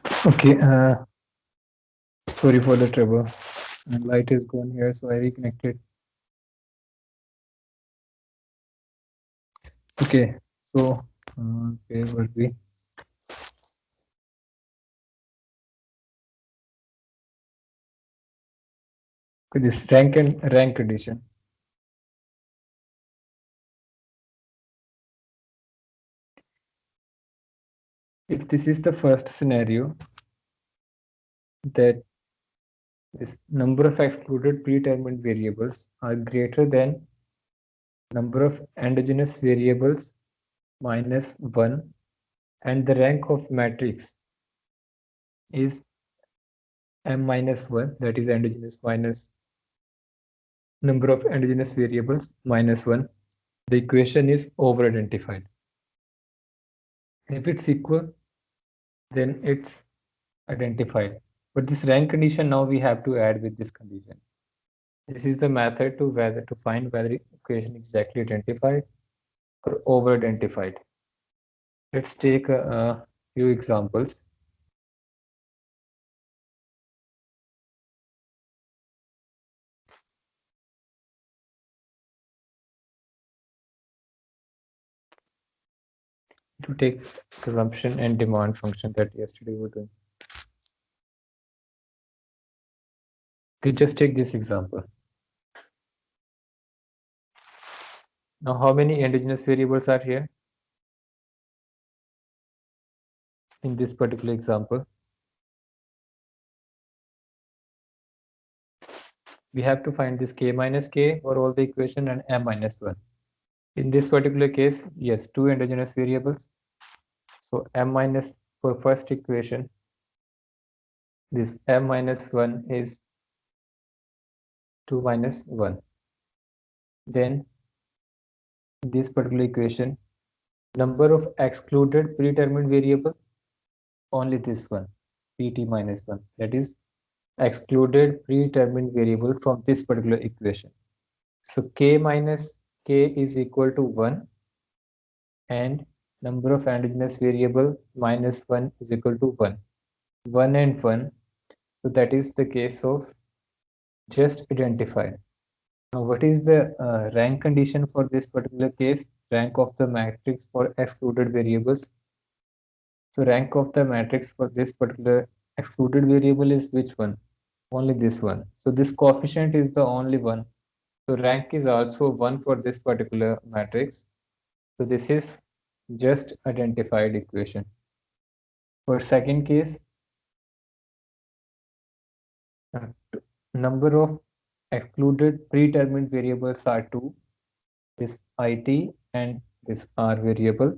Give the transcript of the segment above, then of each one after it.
Okay, sorry for the trouble. My light is gone here, so I reconnected. Okay, so where were we? Okay, this rank and rank addition. If this is the first scenario, that this number of excluded predetermined variables are greater than number of endogenous variables minus 1, and the rank of matrix is m minus 1, that is endogenous minus number of endogenous variables minus 1, the equation is over identified. If it's equal, then it's identified. But this rank condition now we have to add with this condition. This is the method to find whether equation exactly identified or over identified. Let's take a few examples. To take consumption and demand function that yesterday we were doing. We just take this example. Now, how many endogenous variables are here in this particular example? We have to find this k minus k for all the equation and m minus 1. In this particular case, yes, two endogenous variables. So m minus for first equation, this m minus 1 is 2 minus 1. Then this particular equation, number of excluded predetermined variable, only this one, pt minus 1. That is excluded predetermined variable from this particular equation. So k minus k is equal to 1, and number of endogenous variable minus 1 is equal to 1. 1 and 1. So that is the case of just identified. Now, what is the rank condition for this particular case? Rank of the matrix for excluded variables. So rank of the matrix for this particular excluded variable is which one? Only this one. So this coefficient is the only one. So rank is also 1 for this particular matrix. So this is just identified equation. For second case, uh, number of excluded predetermined variables are 2, this it and this r variable.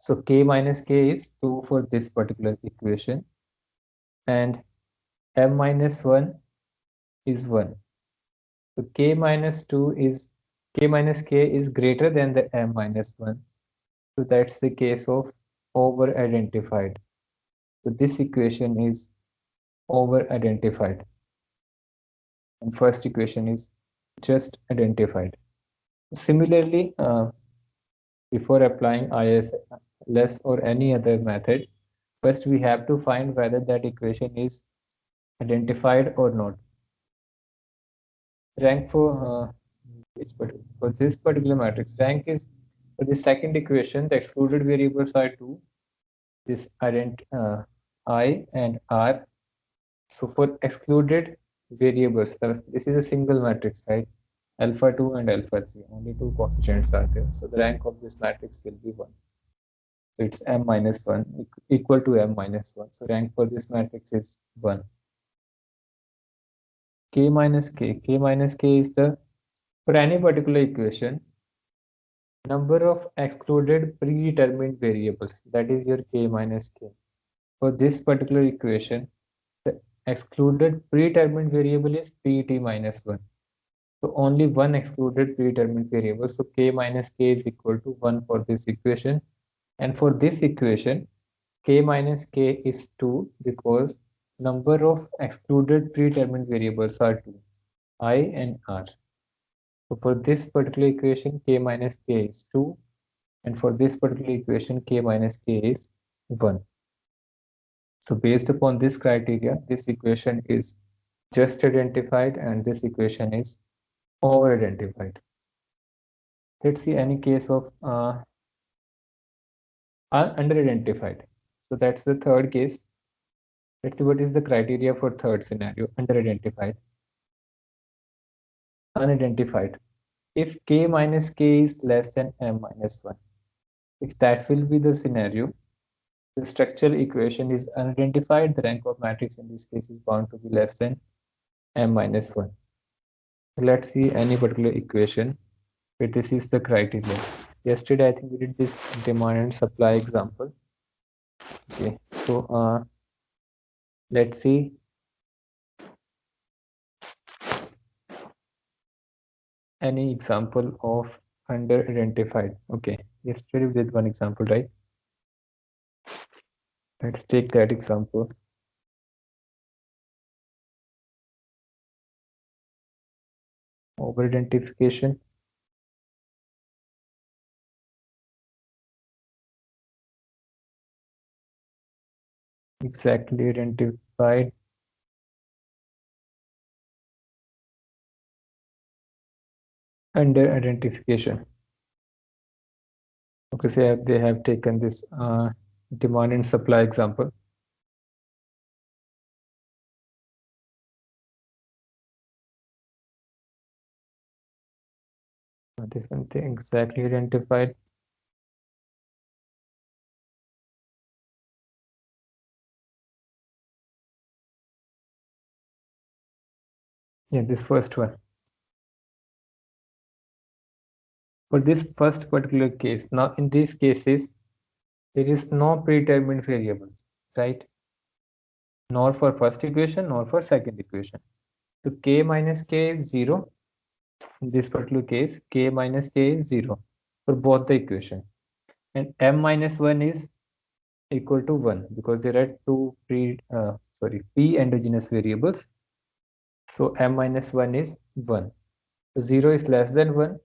So k minus k is 2 for this particular equation, and m minus 1 is 1. So k minus k is greater than the m minus 1. So that's the case of over identified. So this equation is over identified, and first equation is just identified. Similarly, before applying ISLS or any other method, first we have to find whether that equation is identified or not. Rank for this particular matrix, rank is for the second equation, the excluded variables are 2, this I and R. So for excluded variables, this is a single matrix, right? Alpha 2 and alpha 3, only two coefficients are there. So the rank of this matrix will be 1. So it's m minus 1 equal to m minus 1. So rank for this matrix is 1. K minus k is the, for any particular equation, number of excluded predetermined variables, that is your k minus k. For this particular equation, the excluded predetermined variable is pt minus 1. So only one excluded predetermined variable. So k minus k is equal to 1 for this equation. And for this equation, k minus k is 2 because number of excluded predetermined variables are 2, I and r. So for this particular equation, k minus k is 2, and for this particular equation, k minus k is 1. So based upon this criteria, this equation is just identified and this equation is over identified. Let's see any case of under identified. So that's the third case. Let's see what is the criteria for third scenario, under identified. Unidentified. If k minus k is less than m minus 1, if that will be the scenario, the structural equation is unidentified, the rank of matrix in this case is bound to be less than m minus 1. Let's see any particular equation where this is the criteria. Yesterday, I think we did this demand and supply example. Okay, so let's see. Any example of under identified. Okay, yesterday we did one example, right? Let's take that example. Over identification. Exactly identified. Under identification. Okay, so they have taken this demand and supply example. This one thing exactly identified. Yeah, this first one. For this first particular case, now in these cases, there is no predetermined variables, right? Nor for first equation, nor for second equation. So k minus k is 0. In this particular case, k minus k is 0 for both the equations. And m minus 1 is equal to 1 because there are two p endogenous variables. So m minus 1 is 1. So 0 is less than 1.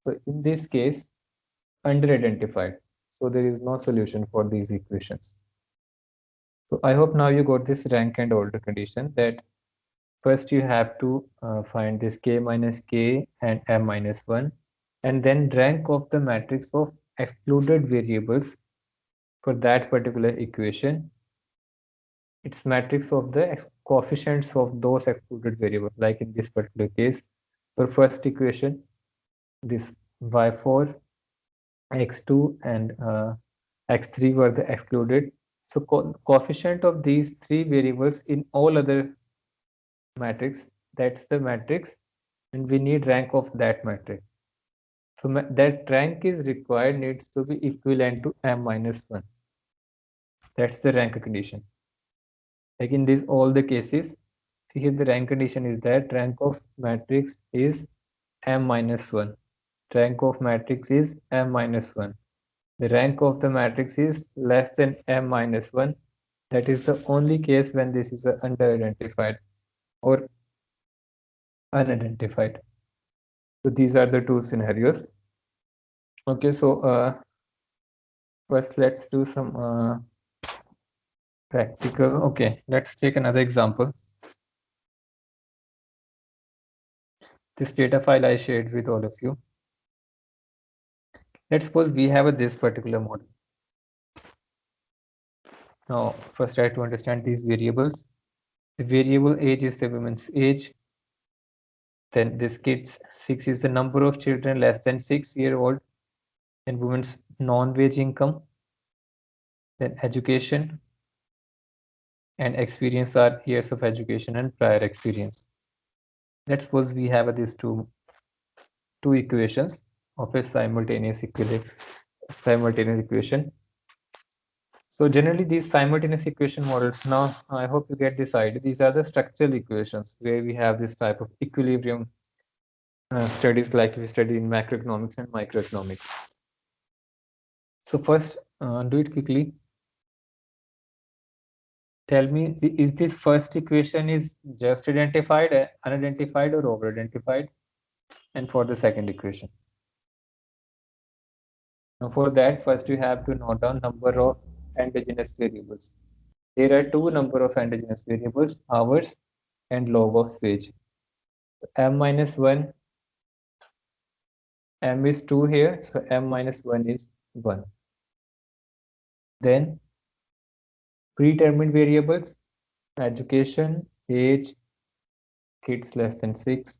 So in this case, under identified. So there is no solution for these equations. So I hope now you got this rank and order condition that first you have to find this k minus k and m minus 1 and then rank of the matrix of excluded variables for that particular equation. It's matrix of the coefficients of those excluded variables, like in this particular case for first equation this y4, x2 and x3 were the excluded. So coefficient of these three variables in all other matrix, that's the matrix, and we need rank of that matrix. So that rank is required needs to be equivalent to m minus 1. That's the rank condition. Like in this all the cases, see here the rank condition is that rank of matrix is m minus 1. Rank of matrix is m minus 1. The rank of the matrix is less than m minus 1. That is the only case when this is under-identified or unidentified. So these are the two scenarios. Okay, so first let's do some practical. Okay, let's take another example. This data file I shared with all of you. Let's suppose we have this particular model. Now, first try to understand these variables. The variable age is the woman's age. Then this kid's 6 is the number of children less than 6-year-old. Then woman's non-wage income. Then education and experience are years of education and prior experience. Let's suppose we have these two equations of a simultaneous equation. So generally these simultaneous equation models, now I hope you get this idea. These are the structural equations where we have this type of equilibrium studies like we study in macroeconomics and microeconomics. So first, do it quickly. Tell me, is this first equation is just identified, unidentified, or over-identified? And for the second equation. Now for that, first you have to note down number of endogenous variables. there are two number of endogenous variables, hours and log of wage. M minus 1, M is 2 here, so M minus 1 is 1. Then predetermined variables, education, age, kids less than 6,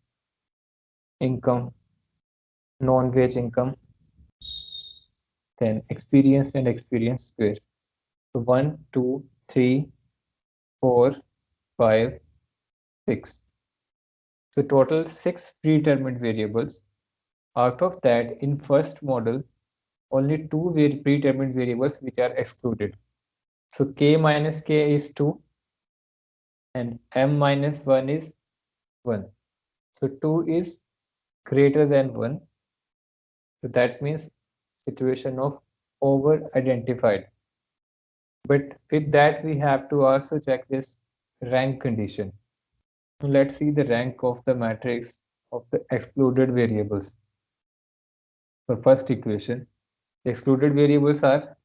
income, non-wage income, then experience and experience square. So 1, 2, 3, 4, 5, 6. So total 6 predetermined variables. Out of that, in first model, only 2 predetermined variables which are excluded. So k minus k is 2 and m minus 1 is 1. So 2 is greater than 1. So that means situation of over identified. But with that, we have to also check this rank condition. Let's see the rank of the matrix of the excluded variables. For first equation, the excluded variables are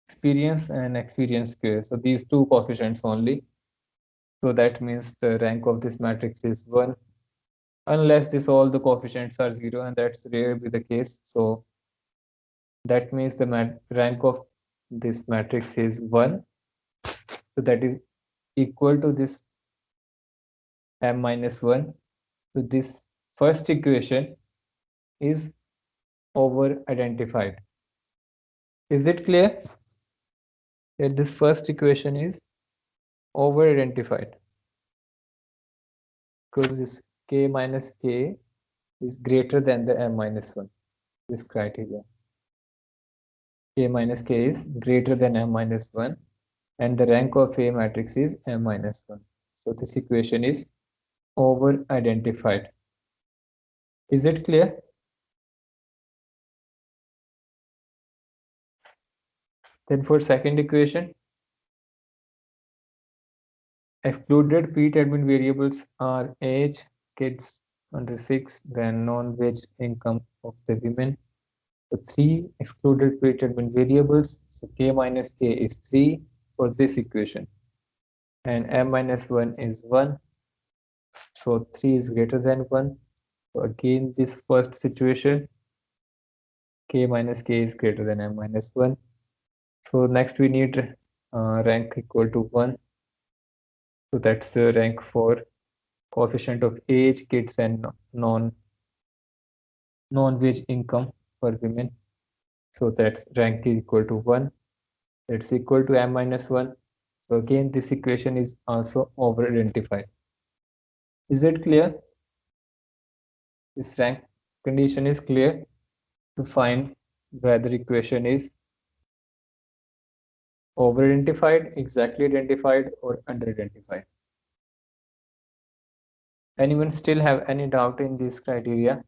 experience and experience square. So these two coefficients only. So that means the rank of this matrix is 1, unless this all the coefficients are 0, and that's rare be the case. So that means the rank of this matrix is 1. So that is equal to this m minus 1. So this first equation is over identified. Is it clear that this first equation is over identified? Because this k minus k is greater than the m minus 1, this criteria. K minus k is greater than m minus 1, and the rank of A matrix is m minus 1. So this equation is over identified. Is it clear? Then for second equation, excluded predetermined variables are age, kids under 6, then non-wage income of the women. So 3 excluded predetermined variables. So k minus k is 3 for this equation, and m minus 1 is 1. So 3 is greater than 1. So again, this first situation, k minus k is greater than m minus 1. So next we need rank equal to 1. So that's the rank for coefficient of age, kids, and non-wage income for women. So that's rank is equal to 1. That's equal to m minus 1. So again, this equation is also over identified. Is it clear? This rank condition is clear to find whether equation is over identified, exactly identified, or under identified. Anyone still have any doubt in this criteria?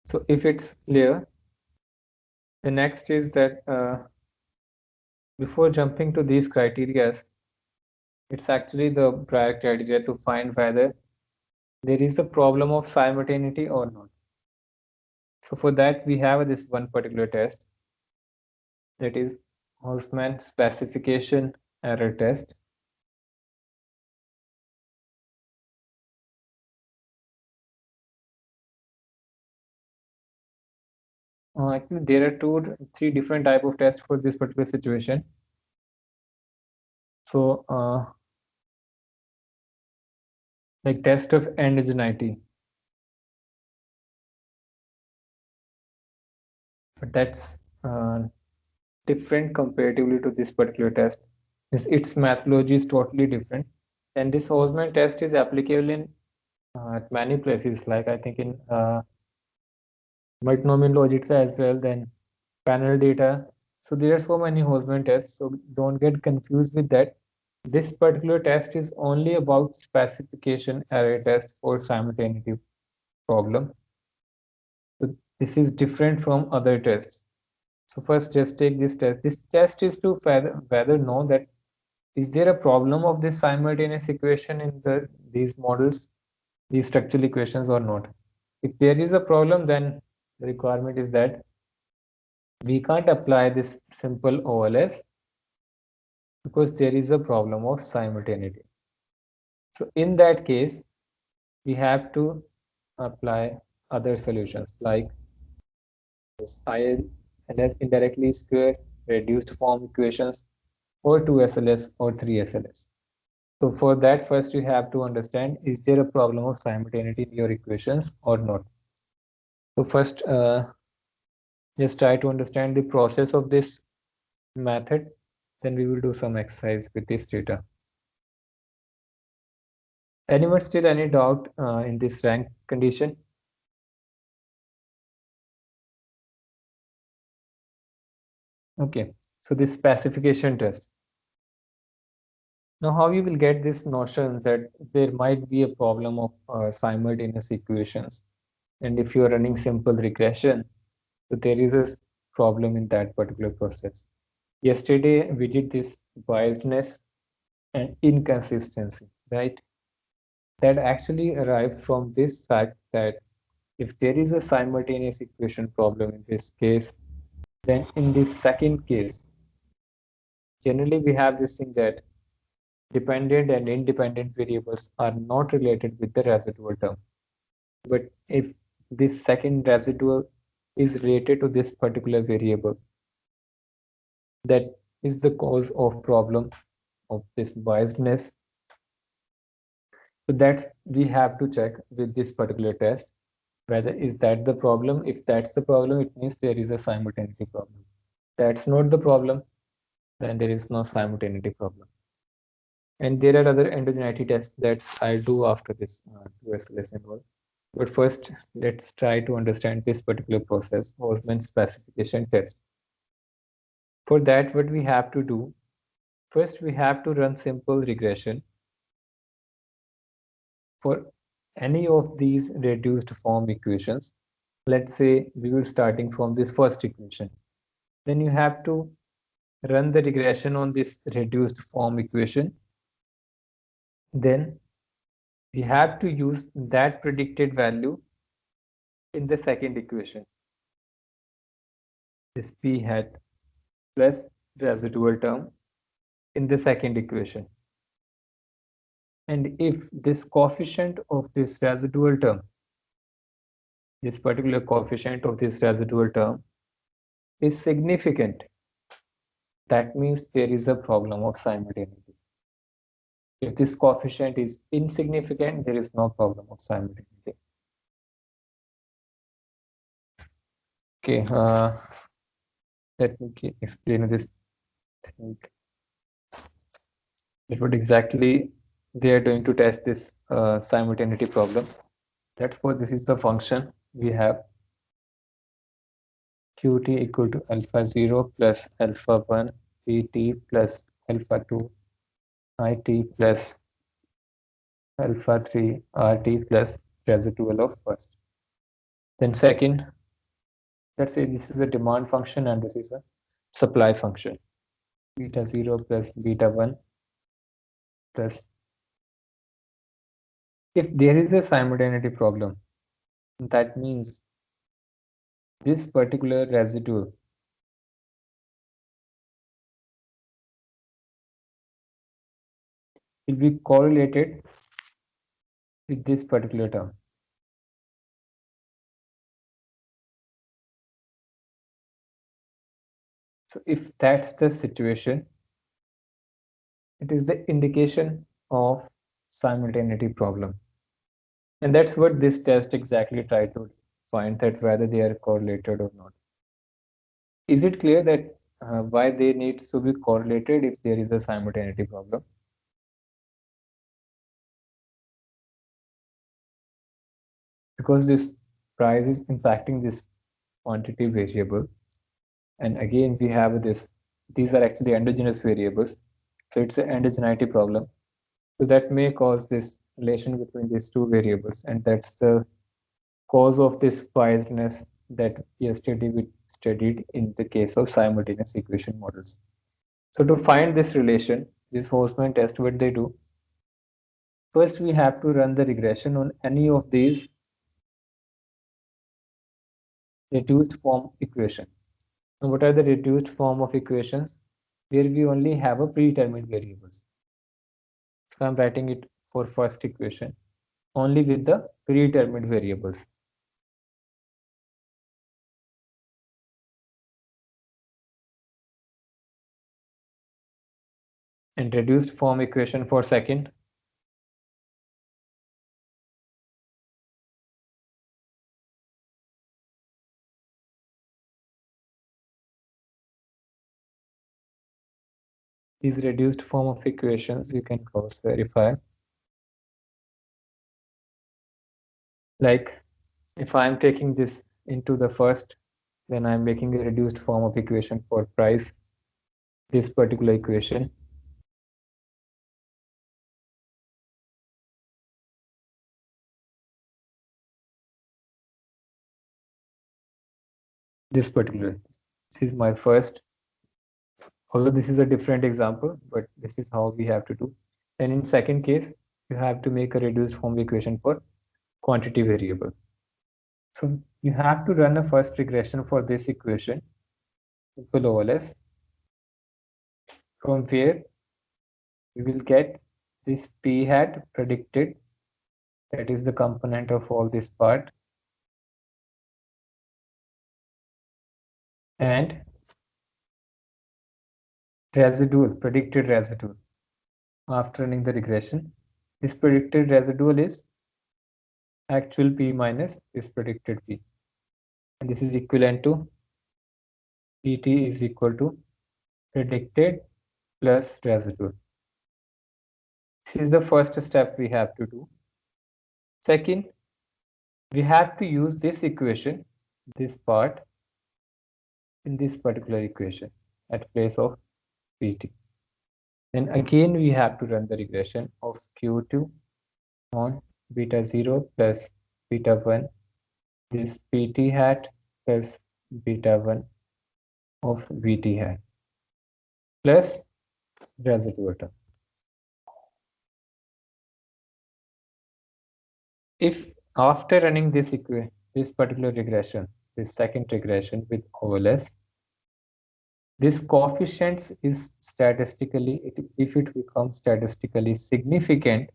So if it's clear, the next is that before jumping to these criteria, it's actually the prior criteria to find whether there is a problem of simultaneity or not. So for that, we have this one particular test, that is Holzmann specification error test. Actually, there are three different type of tests for this particular situation. So like test of endogeneity, but that's different comparatively to this particular test. Its methodology is totally different, and this Holzmann test is applicable in at many places, like I think in multinomial logics as well, then panel data. So there are so many Holzmann tests, so don't get confused with that. This particular test is only about specification array test for simultaneity problem. So this is different from other tests. So first, just take this test. This test is to whether know that is there a problem of this simultaneous equation in these models. these structural equations or not. If there is a problem, then the requirement is that we can't apply this simple OLS because there is a problem of simultaneity. So in that case, we have to apply other solutions like this ILS indirectly squared, reduced form equations, or 2SLS or 3SLS. So for that, first you have to understand, is there a problem of simultaneity in your equations or not? So first, just try to understand the process of this method. Then we will do some exercise with this data. Anyone still any doubt in this rank condition? Okay, so this specification test. Now, how you will get this notion that there might be a problem of simultaneous equations, and if you are running simple regression, so there is a problem in that particular process. Yesterday we did this biasness and inconsistency, right? That actually arrived from this fact that if there is a simultaneous equation problem in this case, then in this second case, generally we have this thing that dependent and independent variables are not related with the residual term. But if this second residual is related to this particular variable, that is the cause of problem of this biasedness. So that's we have to check with this particular test whether is that the problem. If that's the problem, it means there is a simultaneity problem. That's not the problem, then there is no simultaneity problem. And there are other endogeneity tests that I'll do after this 2SLS involved. But first, let's try to understand this particular process, Hosman specification test. For that, what we have to do, first we have to run simple regression for any of these reduced form equations. Let's say we will starting from this first equation. Then you have to run the regression on this reduced form equation. Then we have to use that predicted value in the second equation. This p hat plus residual term in the second equation. And if this coefficient of this residual term, this particular coefficient of this residual term is significant, that means there is a problem of simultaneity. If this coefficient is insignificant, there is no problem of simultaneity. Okay, let me explain this thing. What exactly they are going to test this simultaneity problem. That's what this is the function we have. Qt equal to alpha 0 plus alpha 1 pt plus alpha 2 it plus alpha 3 rt plus residual of first. Then second, let's say this is a demand function and this is a supply function. Beta 0 plus beta 1 plus. If there is a simultaneity problem, that means this particular residual will be correlated with this particular term. So if that's the situation, it is the indication of simultaneity problem. And that's what this test exactly tried to find, that whether they are correlated or not. Is it clear that why they need to be correlated if there is a simultaneity problem? Because this price is impacting this quantity variable. And again, we have this, these are actually endogenous variables. So it's an endogeneity problem. So that may cause this relation between these two variables. And that's the cause of this biasness that yesterday we studied in the case of simultaneous equation models. So to find this relation, this Hosman test, what they do, First, we have to run the regression on any of these reduced form equation. Now, what are the reduced form of equations? Where we only have a predetermined variables. So I'm writing it for first equation only with the predetermined variables. And reduced form equation for second. These reduced form of equations you can cross verify. Like if I'm taking this into the first, then I'm making a reduced form of equation for price, this particular equation. This is my first, although this is a different example, but this is how we have to do. And in second case, you have to make a reduced form equation for quantity variable. So you have to run a first regression for this equation, equal OLS, from where we will get this p hat predicted, that is the component of all this part, and residual, predicted residual. After running the regression, this predicted residual is actual p minus this predicted p, and this is equivalent to pt is equal to predicted plus residual. This is the first step we have to do. Second, we have to use this equation, this part, in this particular equation at place of pt. Then again we have to run the regression of q2 on beta 0 plus beta 1, this pt hat plus beta 1 of vt hat plus residual term. If after running this particular regression, this second regression with OLS, this coefficients is statistically, if it becomes statistically significant,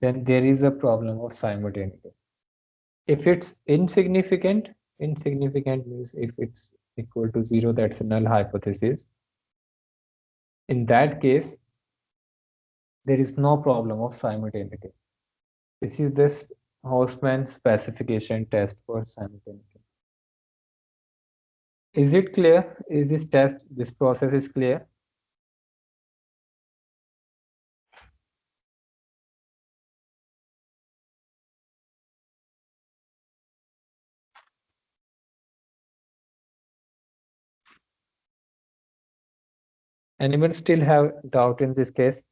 then there is a problem of simultaneity. If it's insignificant means if it's equal to 0, that's a null hypothesis. In that case, there is no problem of simultaneity. This is this Hausman specification test for simultaneity. Is it clear? Is this process is clear? Anyone still have doubt in this case?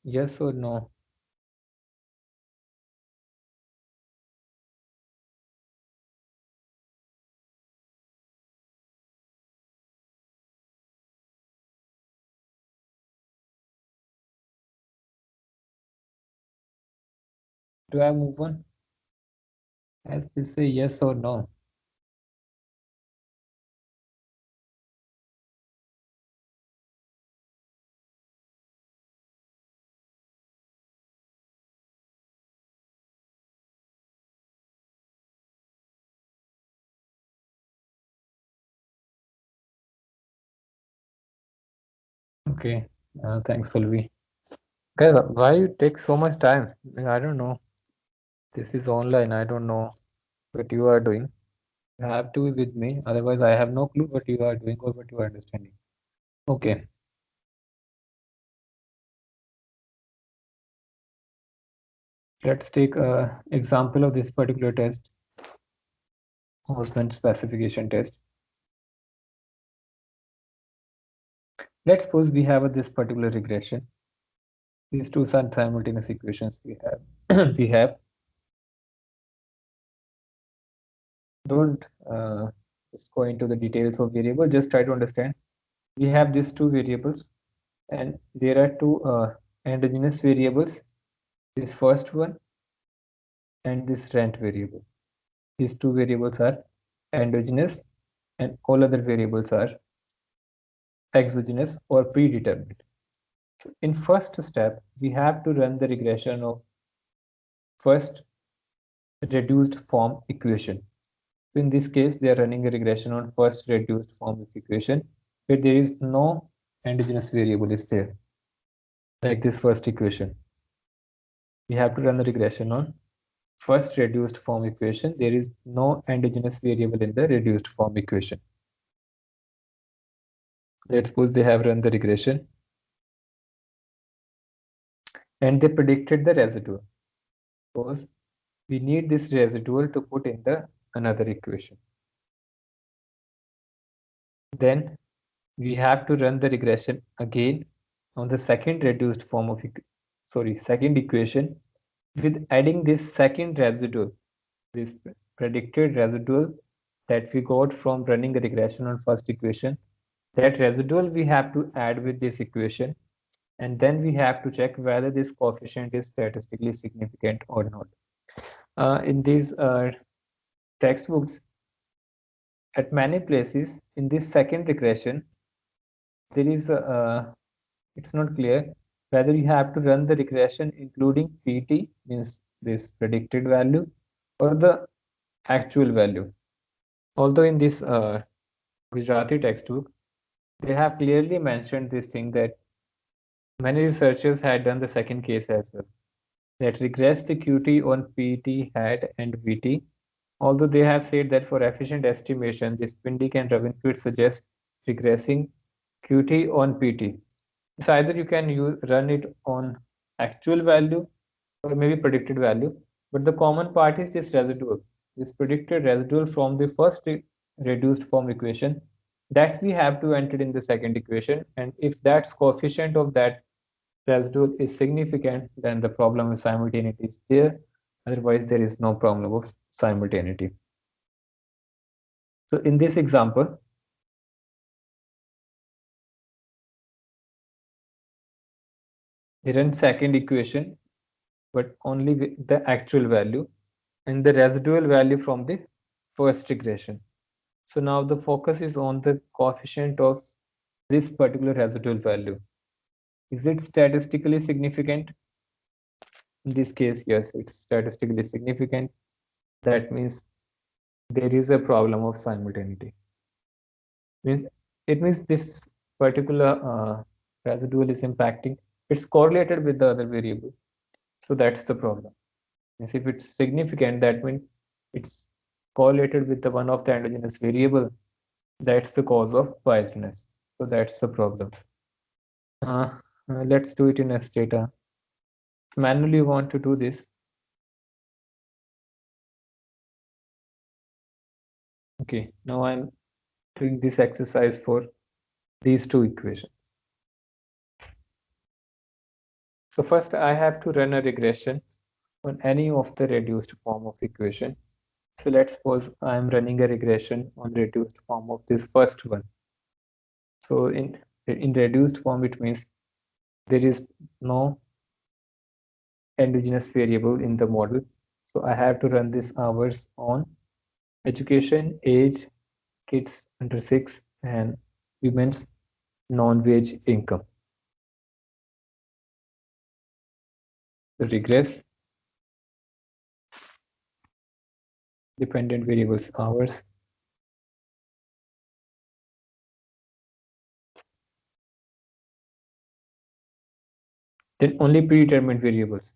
Yes or no? Do I move on? As we say yes or no? Okay, thanks, Pulvi. Guys, why you take so much time? I don't know. This is online. I don't know what you are doing. You have to be with me. Otherwise, I have no clue what you are doing or what you are understanding. Okay. Let's take a example of this particular test, Hausman specification test. Let's suppose we have this particular regression. These two simultaneous equations we have. We have don't just go into the details of variable, just try to understand. We have these two variables and there are two endogenous variables, this first one and this rent variable. These two variables are endogenous and all other variables are exogenous or predetermined. So in first step, we have to run the regression of first reduced form equation. So in this case, they are running a regression on first reduced form of equation where there is no endogenous variable is there, like this first equation. We have to run the regression on first reduced form equation. There is no endogenous variable in the reduced form equation. Let's suppose they have run the regression and they predicted the residual. Suppose we need this residual to put in the another equation. Then we have to run the regression again on the second reduced form of second equation with adding this second residual, this predicted residual that we got from running a regression on first equation. That residual we have to add with this equation, and then we have to check whether this coefficient is statistically significant or not. In these textbooks, at many places in this second regression, there is it's not clear whether you have to run the regression including PT, means this predicted value, or the actual value. Although in this Gujarati textbook, they have clearly mentioned this thing that many researchers had done the second case as well, that regress the QT on PT hat and VT. Although they have said that for efficient estimation, this Pindyck and Ravenfield suggest regressing QT on PT. So either you can run it on actual value or maybe predicted value, but the common part is this residual, this predicted residual from the first reduced form equation that we have to enter in the second equation. And if that's coefficient of that residual is significant, then the problem of simultaneity is there. Otherwise, there is no problem of simultaneity. So in this example, we run second equation, but only with the actual value and the residual value from the first regression. So now the focus is on the coefficient of this particular residual value. Is it statistically significant? In this case, yes, it's statistically significant. That means there is a problem of simultaneity. It means this particular residual is impacting, it's correlated with the other variable. So that's the problem. Means if it's significant, that means it's correlated with the one of the endogenous variable. That's the cause of biasness. So that's the problem. Let's do it in Stata. Manually, you want to do this. Okay, now I'm doing this exercise for these two equations. So first I have to run a regression on any of the reduced form of equation. So let's suppose I'm running a regression on reduced form of this first one. So in reduced form, it means there is no endogenous variable in the model. So I have to run this hours on education, age, kids under 6, and women's non-wage income. The regress, dependent variables hours, then only predetermined variables,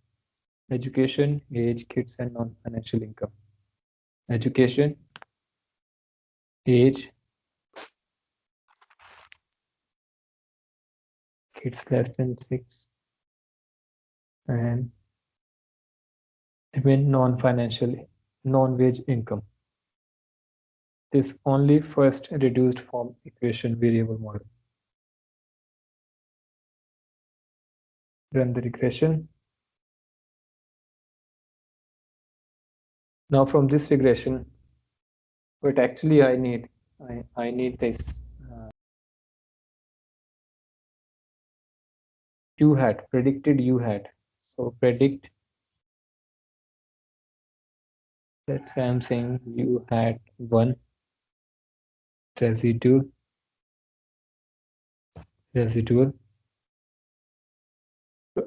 education, age, kids, and non-financial income. Education, age, kids less than 6, and women non-financial, non-wage income. This only first reduced form equation variable model. Run the regression. Now from this regression, but actually I need this u hat, predicted u hat. So predict, let's say I'm saying u hat 1 residual. So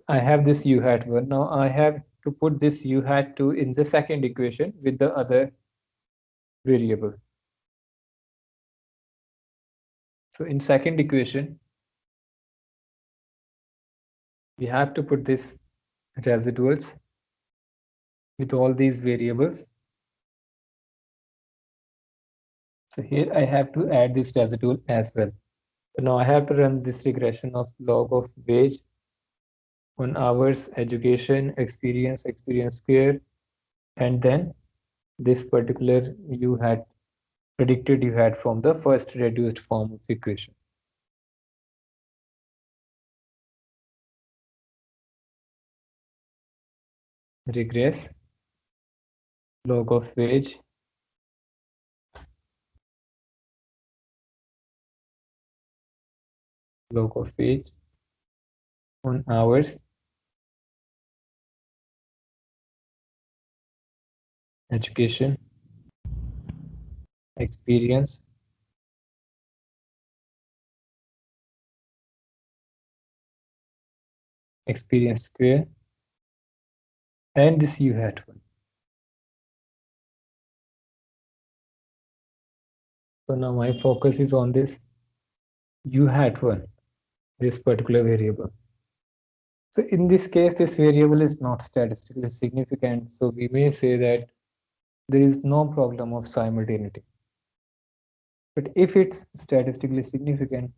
I have this u hat 1. Now I have to put this u hat 2 in the second equation with the other variable. So in second equation, we have to put this residuals with all these variables. So here I have to add this residual as well. So now I have to run this regression of log of wage on hours, education, experience square, and then this particular you had predicted you had from the first reduced form of equation. Regress log of wage on hours, education, experience, square, and this u hat 1. So now my focus is on this u hat 1, this particular variable. So in this case, this variable is not statistically significant. So we may say that there is no problem of simultaneity. But if it's statistically significant,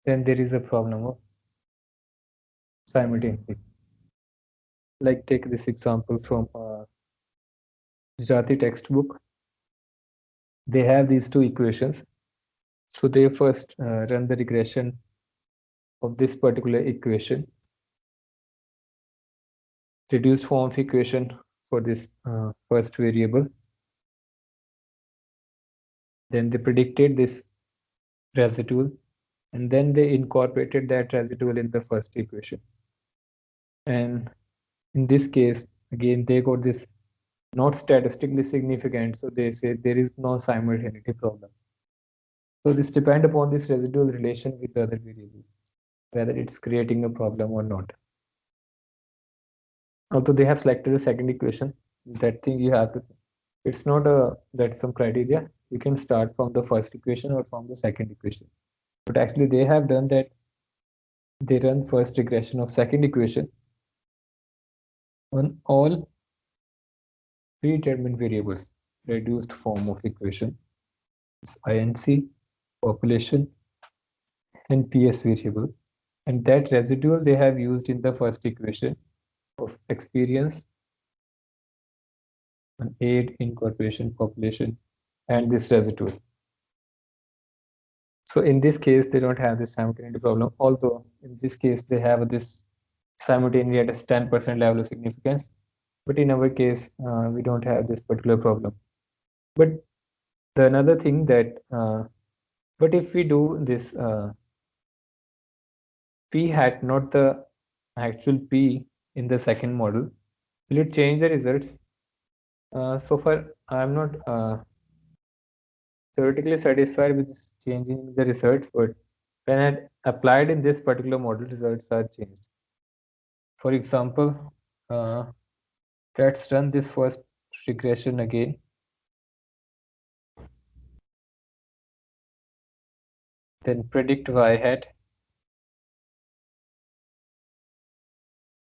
then there is a problem of simultaneity. Like take this example from Gujarati textbook. They have these two equations. So they first run the regression of this particular equation, reduced form of equation for this first variable. Then they predicted this residual, and then they incorporated that residual in the first equation. And in this case, again, they got this not statistically significant, so they say there is no simultaneity problem. So this depends upon this residual relation with the other variable, whether it's creating a problem or not. Although they have selected the second equation, that thing you have to, it's not a, that's some criteria. You can start from the first equation or from the second equation. But actually they have done that. They run first regression of second equation on all predetermined variables, reduced form of equation, INC, population, and PS variable. And that residual they have used in the first equation of experience, an aid, incorporation, population, and this residual. So in this case, they don't have this simultaneity problem, although in this case, they have this simultaneity at a 10% level of significance. But in our case, we don't have this particular problem. But the another thing that, but if we do this p hat, not the actual p in the second model, will it change the results? So far, I'm not theoretically satisfied with this changing the results, but when I applied in this particular model, results are changed. For example, let's run this first regression again. Then predict y hat.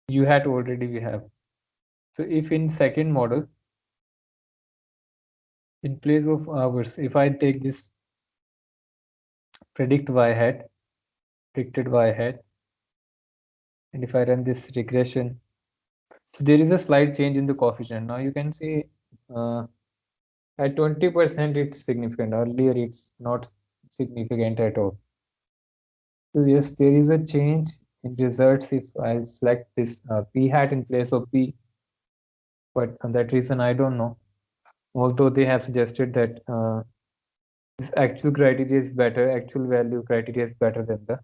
U hat already we have. So if in second model, in place of hours, if I take this predict y hat, predicted y hat, and if I run this regression, so there is a slight change in the coefficient. Now you can see at 20% it's significant. Earlier it's not significant at all. So yes, there is a change in results if I select this p hat in place of p, but for that reason I don't know. Although they have suggested that This actual criteria is better, actual value criteria is better than the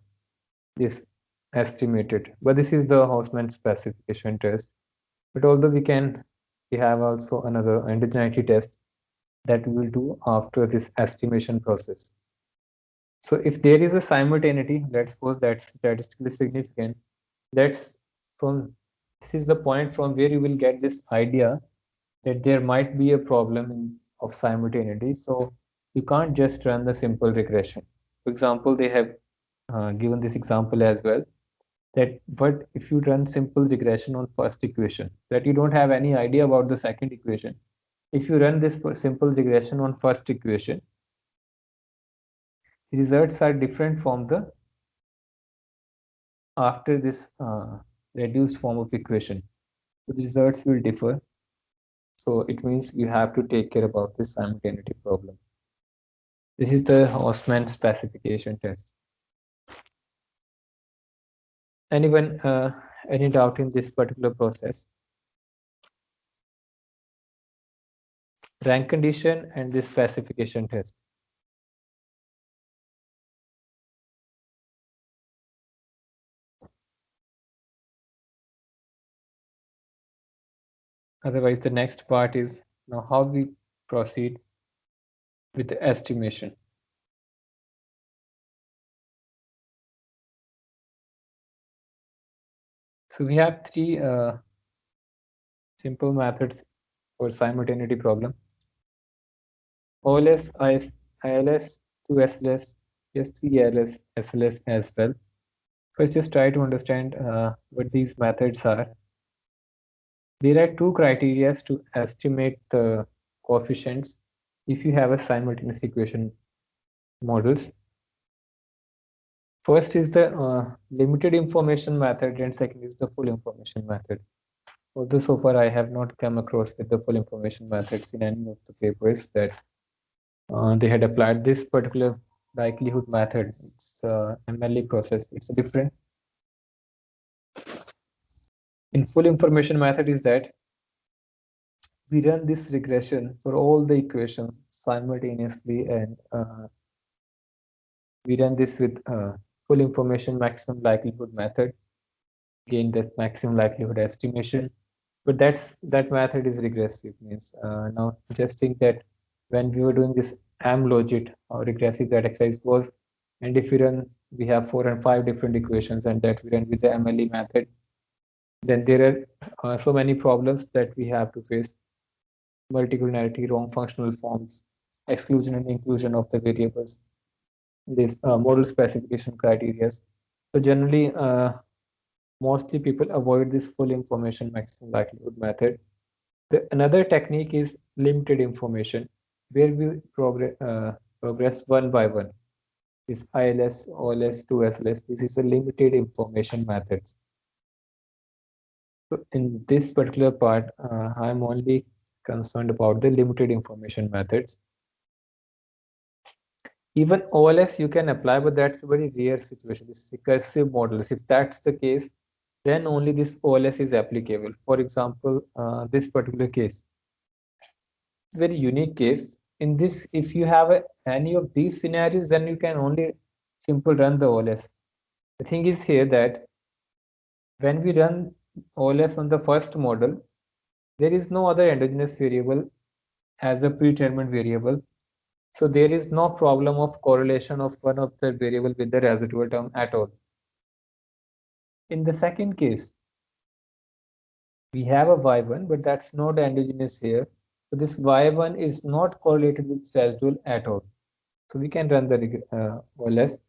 this estimated. But this is the Hausman specification test. But although we have also another endogeneity test that we will do after this estimation process. So if there is a simultaneity, let's suppose that's statistically significant, that's from this is the point from where you will get this idea that there might be a problem of simultaneity. So you can't just run the simple regression. For example, they have given this example as well, that but if you run simple regression on first equation, that you don't have any idea about the second equation. If you run this simple regression on first equation, results are different from the after this reduced form of equation. So the results will differ. So it means you have to take care about this simultaneity problem. This is the Hausman specification test. Anyone, any doubt in this particular process? Rank condition and this specification test. Otherwise, the next part is now how we proceed with the estimation. So we have three simple methods for simultaneity problem. OLS, ILS, 2SLS, S3LS, SLS as well. First, just try to understand what these methods are. There are two criteria to estimate the coefficients if you have a simultaneous equation models. First is the limited information method, and second is the full information method. Although so far I have not come across with the full information methods in any of the papers that they had applied this particular likelihood method. It's MLE process. It's different. In full information method is that we run this regression for all the equations simultaneously, and we run this with full information maximum likelihood method, gain the maximum likelihood estimation. But that method is regressive. Means now just think that when we were doing this AMLogit or regressive that exercise was, and if we run, we have 4 and 5 different equations, and that we run with the MLE method, then there are so many problems that we have to face: multicollinearity, wrong functional forms, exclusion and inclusion of the variables, this model specification criteria. So generally, mostly people avoid this full information maximum likelihood method. Another technique is limited information, where we progress one by one. This ILS, OLS, 2SLS, this is a limited information methods. So in this particular part, I'm only concerned about the limited information methods. Even OLS you can apply, but that's a very rare situation. This recursive models, if that's the case, then only this OLS is applicable. For example, this particular case, it's a very unique case. In this, if you have any of these scenarios, then you can only simple run the OLS. The thing is here that when we run OLS on the first model, there is no other endogenous variable as a predetermined variable. So there is no problem of correlation of one of the variable with the residual term at all. In the second case, we have a y1, but that's not endogenous here. So this y1 is not correlated with residual at all. So we can run the OLS,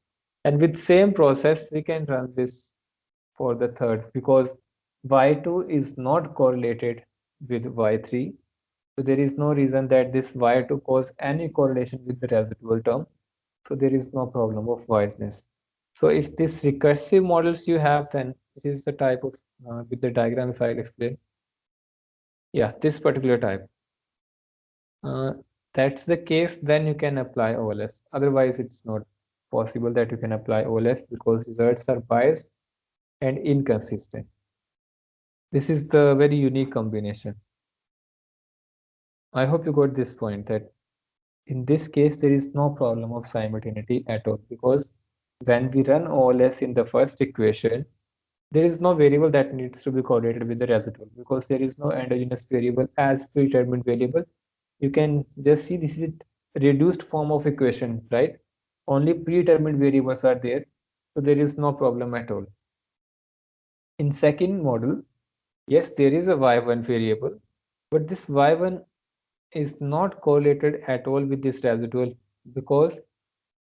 and with same process we can run this for the third, because y2 is not correlated with y3. So there is no reason that this y2 cause any correlation with the residual term. So there is no problem of wiseness. So if this recursive models you have, then this is the type of with the diagram, if I'll explain. Yeah, this particular type. That's the case, then you can apply OLS. Otherwise, it's not possible that you can apply OLS because results are biased and inconsistent. This is the very unique combination. I hope you got this point, that In this case, there is no problem of simultaneity at all, because when we run OLS in the first equation, there is no variable that needs to be correlated with the residual, because there is no endogenous variable as predetermined variable. You can just see this is a reduced form of equation, right? Only predetermined variables are there, so there is no problem at all. In second model, yes, there is a y1 variable, but this y1 is not correlated at all with this residual, because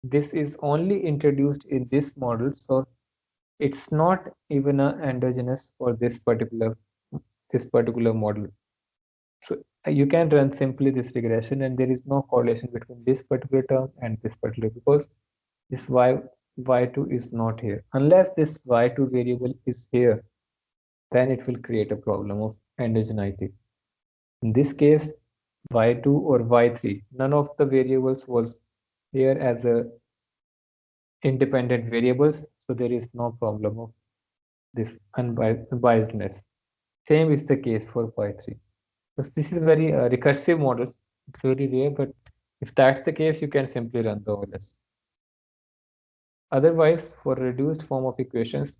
this is only introduced in this model, so it's not even a endogenous for this particular model. So you can run simply this regression, and there is no correlation between this particular term and this particular, because this y2 is not here. Unless this y2 variable is here, then it will create a problem of endogeneity. In this case, y2 or y3, none of the variables was here as a independent variables, so there is no problem of this unbiasedness. Same is the case for y3. Because this is a very recursive model. It's very rare, but if that's the case, you can simply run the OLS. Otherwise, for reduced form of equations,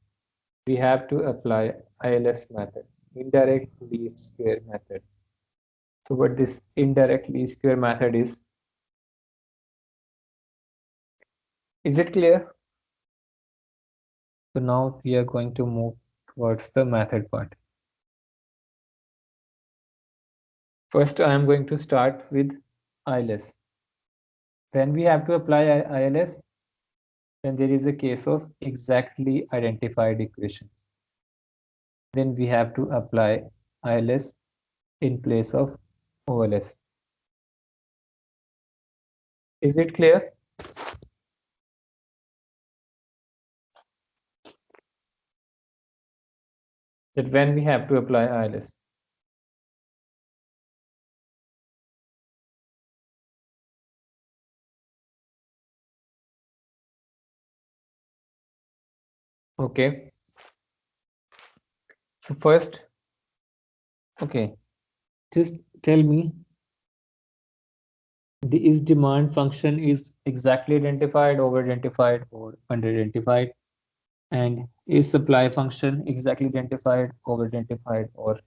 we have to apply ILS method, indirect least square method. So what this indirect least square method is it clear? So now we are going to move towards the method part. First, I am going to start with ILS. When we have to apply ILS, then there is a case of exactly identified equations. Then we have to apply ILS in place of OLS. Is it clear? That when we have to apply ILS. Okay. So first, okay, just tell me, is demand function is exactly identified, over-identified, or under-identified? And is supply function exactly identified, over-identified, or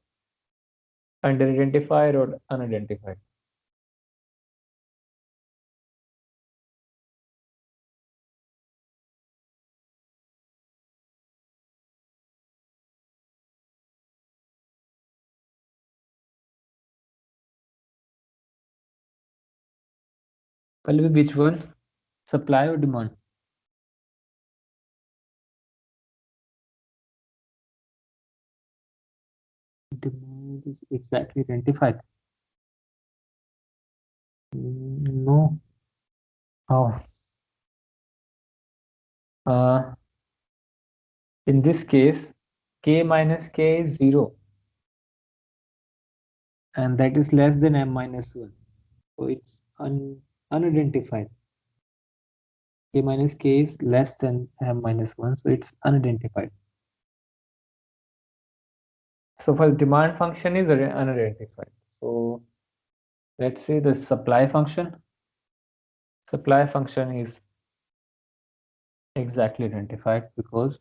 under-identified, or unidentified? Pallavi, which one? Supply or demand? Demand is exactly identified. No. How? In this case, k minus k is 0, and that is less than m minus 1. So it's unidentified. K minus k is less than m minus 1, so it's unidentified. So first, demand function is unidentified. So let's say the supply function. Supply function is exactly identified, because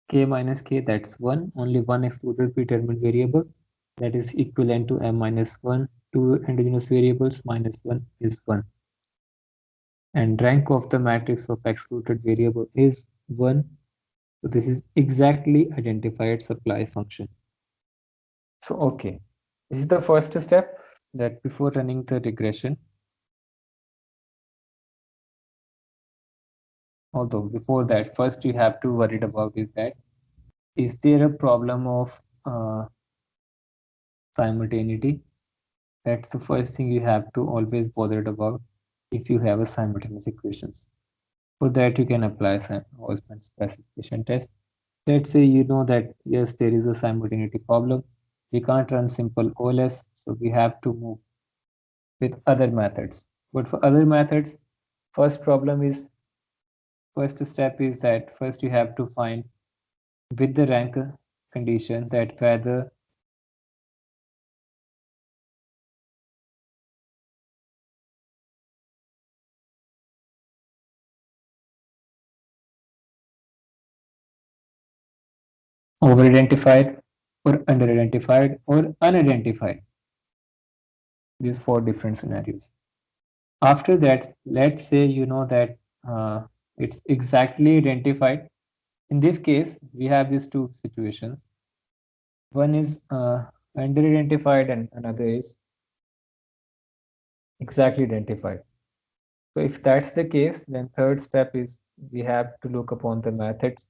k minus k, that's 1, only one excluded predetermined variable, that is equivalent to m minus 1. Two endogenous variables minus 1 is 1. And rank of the matrix of excluded variable is 1. So this is exactly identified supply function. So okay, this is the first step, that before running the regression, although before that, first you have to worry about is that, is there a problem of simultaneity? That's the first thing you have to always bothered about if you have a simultaneous equations. For that, you can apply Boltzmann specification test. Let's say you know that yes, there is a simultaneity problem. We can't run simple OLS, so we have to move with other methods. But for other methods, first step is that first you have to find with the rank condition that whether over-identified, or under-identified, or unidentified. These four different scenarios. After that, let's say you know that it's exactly identified. In this case, we have these two situations. One is under-identified and another is exactly identified. So if that's the case, then third step is we have to look upon the methods.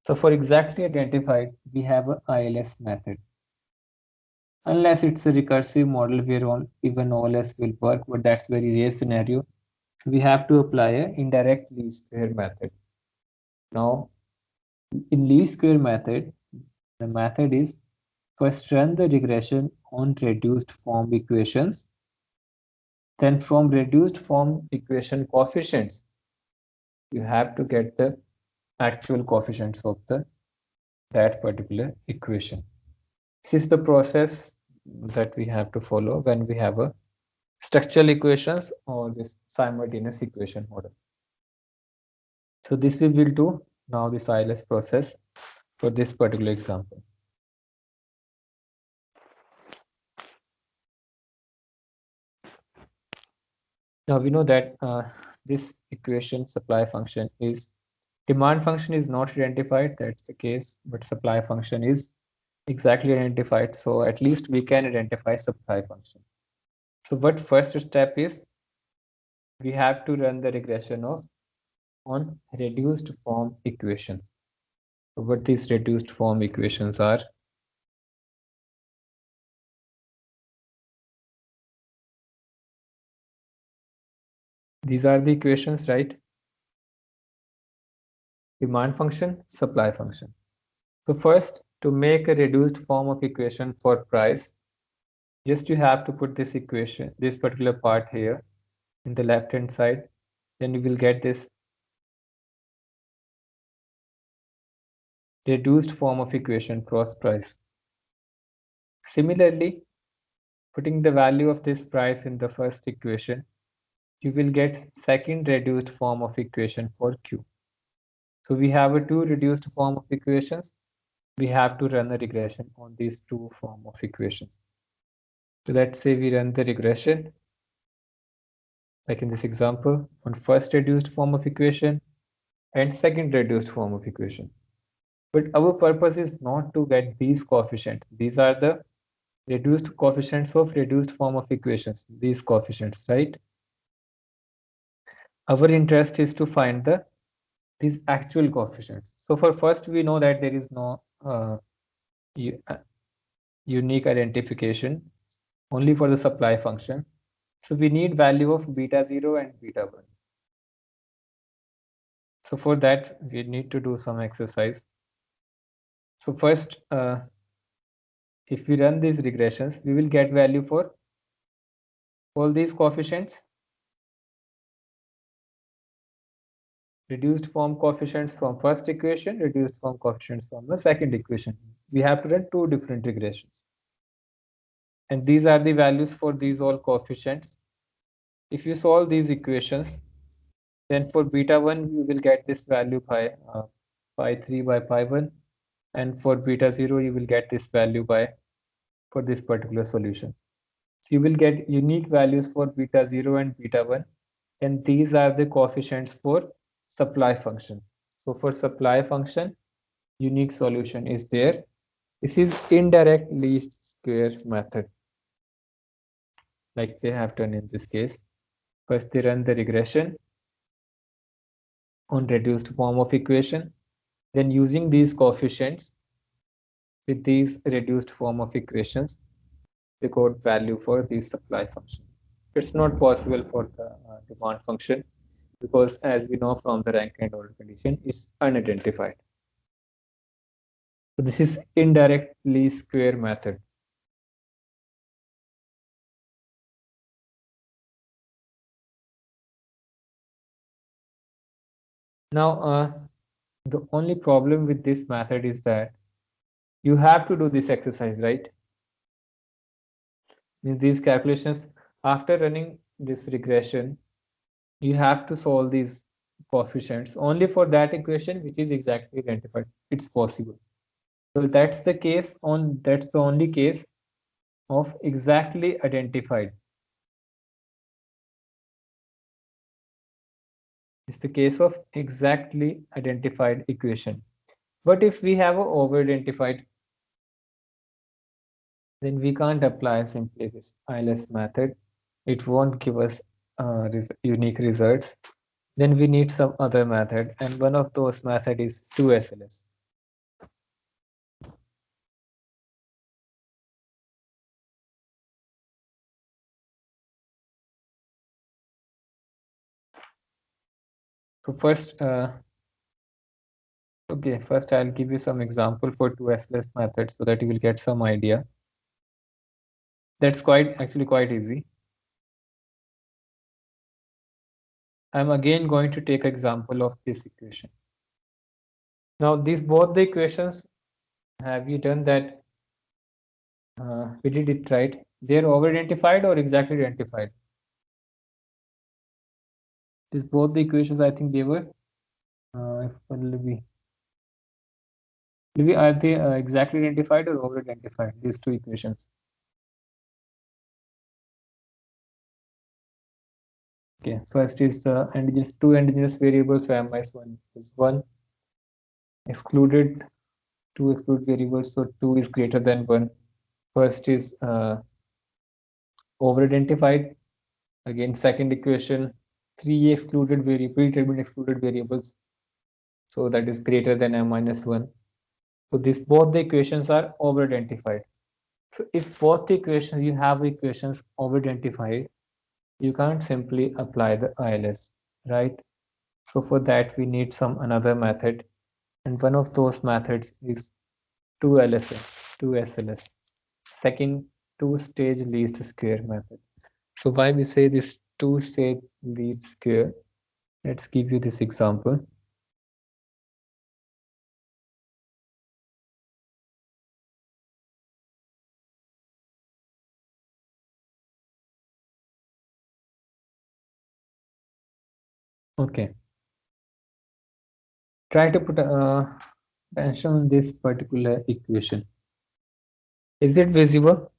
So for exactly identified, we have a ILS method. Unless it's a recursive model where even OLS will work, but that's very rare scenario. So we have to apply a indirect least square method. Now, in least square method, the method is first run the regression on reduced form equations. Then from reduced form equation coefficients, you have to get the actual coefficients of that particular equation. This is the process that we have to follow when we have a structural equations or this simultaneous equation model. So this we will do now this ILS process for this particular example. Now we know that this equation supply function is demand function is not identified, that's the case, but supply function is exactly identified. So at least we can identify supply function. So what first step is we have to run the regression of on reduced form equations. So what these reduced form equations are? These are the equations, right? Demand function, supply function. So first, to make a reduced form of equation for price, just you have to put this equation, this particular part here in the left hand side, then you will get this reduced form of equation cross price. Similarly, putting the value of this price in the first equation, you will get second reduced form of equation for Q. So we have a two reduced form of equations. We have to run a regression on these two form of equations. So let's say we run the regression, like in this example, on first reduced form of equation and second reduced form of equation. But our purpose is not to get these coefficients. These are the reduced coefficients of reduced form of equations, these coefficients, right? Our interest is to find these actual coefficients. So for first, we know that there is no unique identification only for the supply function. So we need value of beta 0 and beta 1. So for that, we need to do some exercise. So first, if we run these regressions, we will get value for all these coefficients, reduced form coefficients from first equation, reduced form coefficients from the second equation. We have to run two different regressions. And these are the values for these all coefficients. If you solve these equations, then for beta 1, you will get this value by pi 3 by pi 1. And for beta 0, you will get this value by for this particular solution. So you will get unique values for beta 0 and beta 1. And these are the coefficients for supply function. So for supply function, unique solution is there. This is indirect least square method, like they have done in this case. First, they run the regression on reduced form of equation. Then using these coefficients with these reduced form of equations, they got value for the supply function. It's not possible for the demand function because as we know from the Rankine order condition, is unidentified. So this is indirect least square method. Now, the only problem with this method is that you have to do this exercise, right? In these calculations, after running this regression, you have to solve these coefficients only for that equation which is exactly identified. It's possible. So that's the only case of exactly identified. It's the case of exactly identified equation. But if we have a over-identified, then we can't apply simply this ILS method. It won't give us unique results. Then we need some other method, and one of those method is 2SLS. So first, first I'll give you some example for 2SLS method so that you will get some idea. That's actually quite easy. I'm again going to take example of this equation. Now these both the equations, have you done that? We did it right. They're over-identified or exactly identified? These both the equations, I think they were. If Libby, are they exactly identified or over-identified? These two equations. Okay, first is the two endogenous variables. So m minus 1 is 1. Excluded, 2 excluded variables. So 2 is greater than 1. First is over-identified. Again, second equation, 3 excluded predetermined excluded variables. So that is greater than m minus 1. So both the equations are over-identified. So if both the equations, you have equations over-identified, you can't simply apply the ILS, right? So for that, we need some another method. And one of those methods is 2SLS, second two-stage least square method. So why we say this two-stage least square? Let's give you this example. Okay. Try to put attention on this particular equation. Is it visible?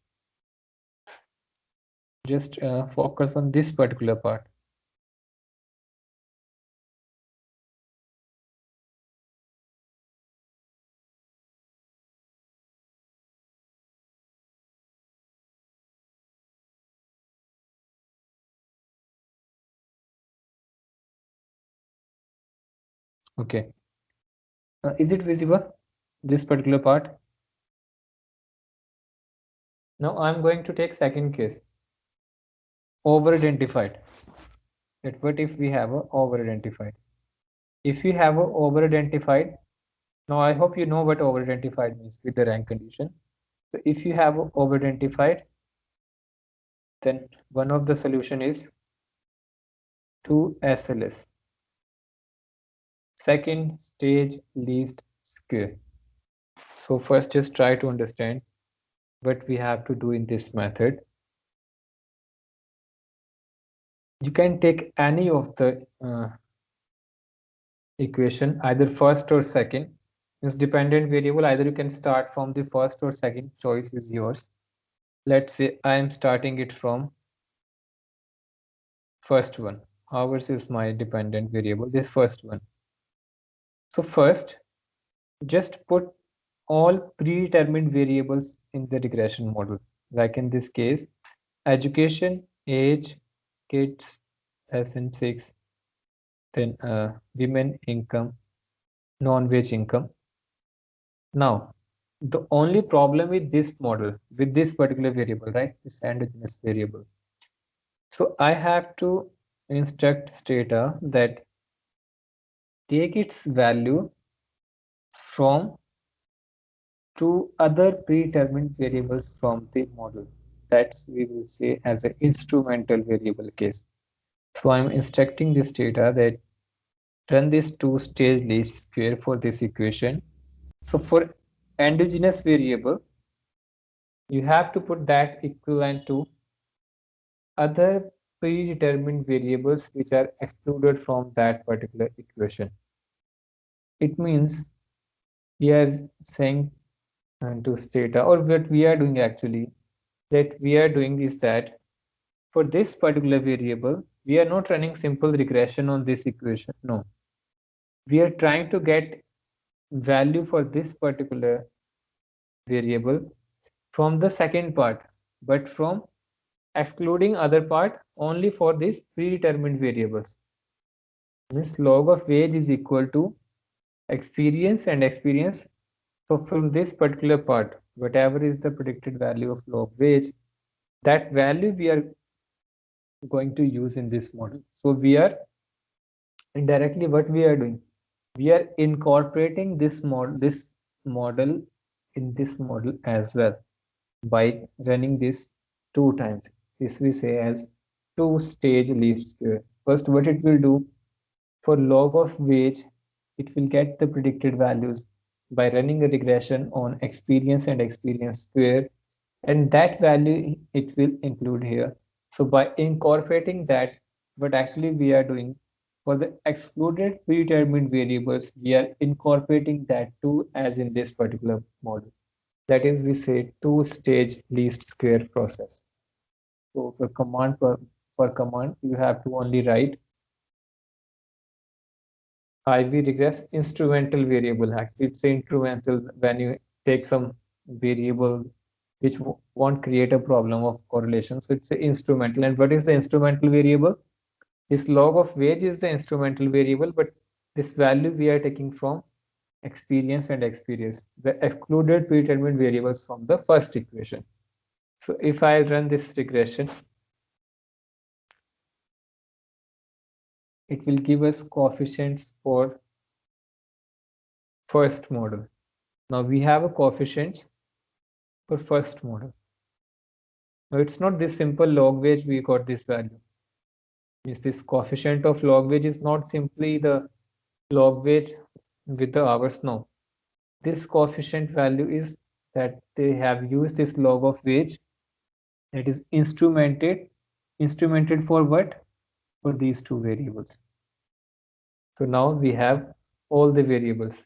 Just focus on this particular part. Okay. Is it visible? This particular part? Now I'm going to take second case. Over-identified. What if we have a over-identified? If you have a over-identified, now I hope you know what over-identified means with the rank condition. So if you have over-identified, then one of the solution is 2SLS. Second stage least square. So first just try to understand what we have to do in this method. You can take any of the equation, either first or second. It's dependent variable, either you can start from the first or second, choice is yours. Let's say I am starting it from first one. Ours is my dependent variable, this first one. So first, just put all predetermined variables in the regression model. Like in this case, education, age, kids, less than 6, then women, income, non-wage income. Now, the only problem with this model, with this particular variable, right, this endogenous variable. So I have to instruct Stata that take its value from two other predetermined variables from the model. That's we will say as an instrumental variable case. So I'm instructing this data that run this two-stage least square for this equation. So for endogenous variable, you have to put that equivalent to other predetermined variables which are excluded from that particular equation. It means we are saying and to data, or what we are doing actually, that we are doing is that for this particular variable, we are not running simple regression on this equation. No, we are trying to get value for this particular variable from the second part, but from excluding other part only for these predetermined variables. Means log of wage is equal to experience and experience. So from this particular part, whatever is the predicted value of log wage, that value we are going to use in this model. So we are indirectly what we are doing, we are incorporating this model in this model as well by running this two times. This we say as two-stage least square. First, what it will do for log of wage, it will get the predicted values by running a regression on experience and experience square, and that value it will include here. So by incorporating that, what actually we are doing for the excluded predetermined variables, we are incorporating that too as in this particular model. That is, we say two-stage least square process. So for command, you have to only write IV regress instrumental variable. Actually, it's instrumental when you take some variable which won't create a problem of correlation. So it's instrumental. And what is the instrumental variable? This log of wage is the instrumental variable, but this value we are taking from experience and experience, the excluded predetermined variables from the first equation. So if I run this regression, it will give us coefficients for first model. Now we have a coefficient for first model. Now it's not this simple log wage we got this value. Means this coefficient of log wage is not simply the log wage with the hours. No, this coefficient value is that they have used this log of wage that is instrumented for what? For these two variables. So now we have all the variables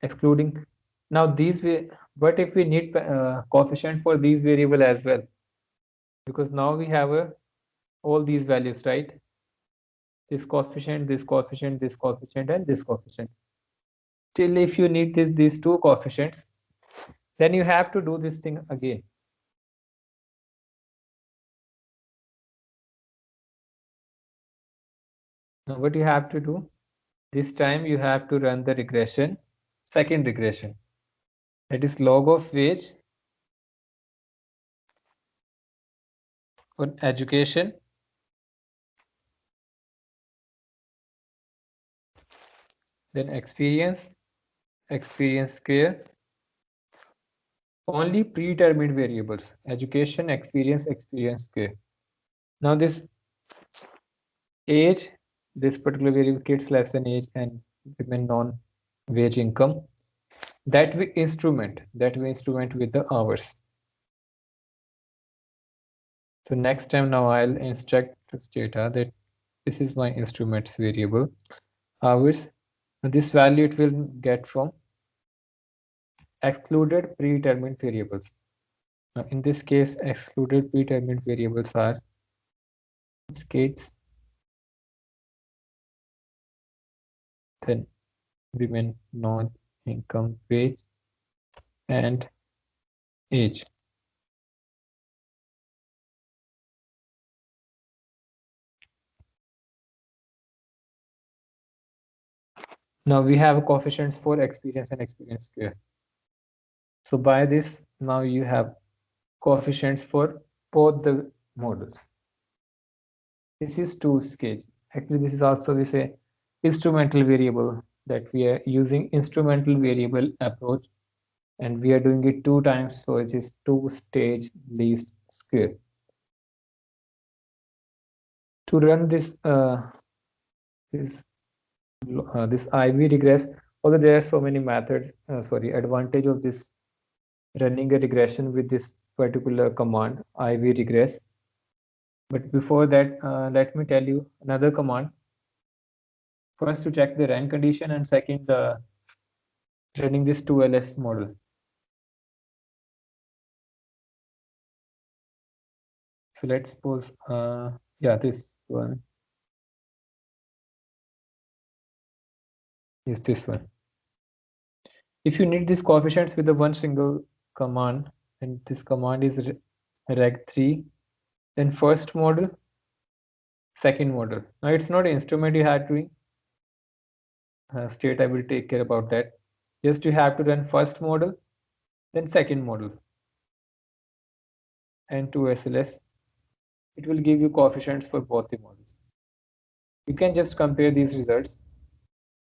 excluding. Now these but if we need coefficient for these variable as well, because now we have all these values, right? This coefficient, this coefficient, this coefficient, and this coefficient. Till if you need these two coefficients, then you have to do this thing again. Now what you have to do, this time you have to run the regression, second regression, that is log of wage on education then experience square, only predetermined variables, education, experience square. Now this age, this particular variable, kids less than age and women non-wage income, that we instrument with the hours. So next time now I'll instruct this data that this is my instruments variable hours, and this value it will get from excluded predetermined variables. Now in this case, excluded predetermined variables are kids, then women non-income wage and age. Now we have coefficients for experience and experience square. So by this, now you have coefficients for both the models. This is two-stage. Actually, this is also we say instrumental variable, that we are using instrumental variable approach, and we are doing it two times, so it is two-stage least square. To run this this IV regress, although there are so many methods, advantage of this running a regression with this particular command IV regress. But before that, let me tell you another command. First, to check the rank condition, and second, the running this 2LS model. So let's suppose, yeah, this one is this one. If you need these coefficients with the one single command, and this command is reg3, then first model, second model. Now it's not an instrument you have to state. I will take care about that. Just you have to run first model, then second model, and 2SLS. It will give you coefficients for both the models. You can just compare these results.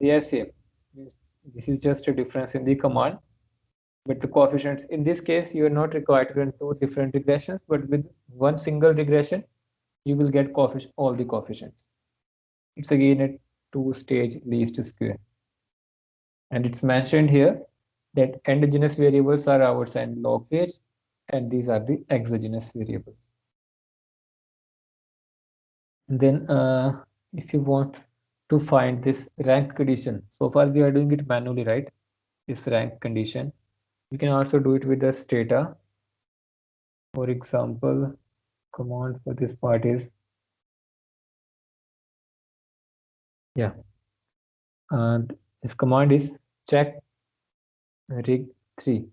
They are same. This is just a difference in the command, but the coefficients, in this case, you are not required to run two different regressions, but with one single regression, you will get all the coefficients. It's again a two-stage least square. And it's mentioned here that endogenous variables are hours and log wage, and these are the exogenous variables. Then if you want to find this rank condition, so far we are doing it manually, right? This rank condition. You can also do it with the stata. For example, command for this part is, yeah, this command is check rig3,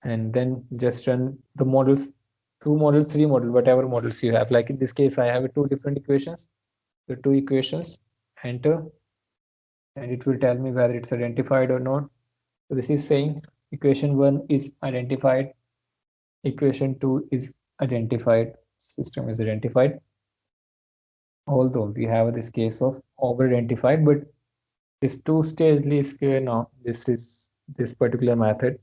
and then just run the models, two models, three models, whatever models you have. Like in this case, I have two different equations, the two equations, enter, and it will tell me whether it's identified or not. So this is saying equation 1 is identified, equation 2 is identified, system is identified. Although we have this case of over identified, but this two-stage least square, now this particular method